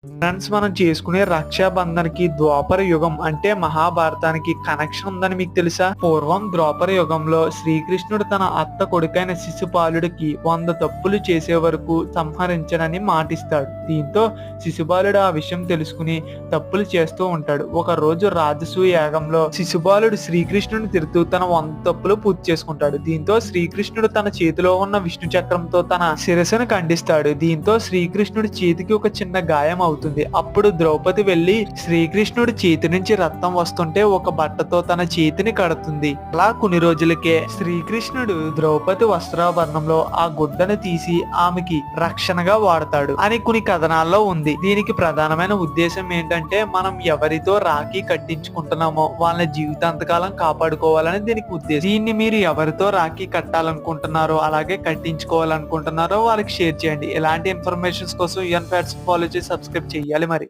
Friends, మనం చేసుకునే రక్షాబంధన్‌కి ద్వాపర యుగం అంటే మహాభారతానికి కనెక్షన్ ఉందని మీకు తెలుసా? పూర్వం ద్వాపర యుగంలో శ్రీకృష్ణుడు తన అత్త కొడుకైన శిశుపాలుడికి 100 తప్పులు చేసే వరకు సంహరించనని మాటిస్తాడు. దీంతో శిశుపాలుడు ఆ విషయం తెలుసుకుని తప్పులు చేస్తూ ఉంటాడు. ఒక రోజు రాజసూయ యాగంలో శిశుపాలుడు శ్రీకృష్ణుని తిడుతూ తన 100 తప్పులు పూర్తి చేసుకుంటాడు. దీంతో శ్రీకృష్ణుడు తన చేతిలో ఉన్న విష్ణు చక్రంతో తన శిరస్సును ఖండిస్తాడు. దీంతో శ్రీకృష్ణుడి చేతికి ఒక చిన్న గాయం అవుతుంది. అప్పుడు ద్రౌపది వెళ్లి శ్రీకృష్ణుడి చేతి నుంచి రక్తం వస్తుంటే ఒక బట్టతో తన చేతిని కడుతుంది. అలా కొన్ని రోజులకే శ్రీకృష్ణుడు ద్రౌపది వస్త్రాభరణంలో ఆ గుడ్డను తీసి ఆమెకి రక్షణగా వాడతాడు అని కొన్ని కథనాల్లో ఉంది. దీనికి ప్రధానమైన ఉద్దేశం ఏంటంటే మనం ఎవరితో రాఖీ కట్టించుకుంటున్నామో వాళ్ళ జీవితాంతకాలం కాపాడుకోవాలని దీనికి ఉద్దేశం. దీన్ని మీరు ఎవరితో రాఖీ కట్టాలనుకుంటున్నారో అలాగే కట్టించుకోవాలనుకుంటున్నారో వాళ్ళకి షేర్ చేయండి. ఇలాంటి ఇన్ఫర్మేషన్స్ కోసం యుఎన్ ఫ్యాక్ట్స్ ఫాలో చేసి సబ్స్క్రైబ్ చేయాలి మరి.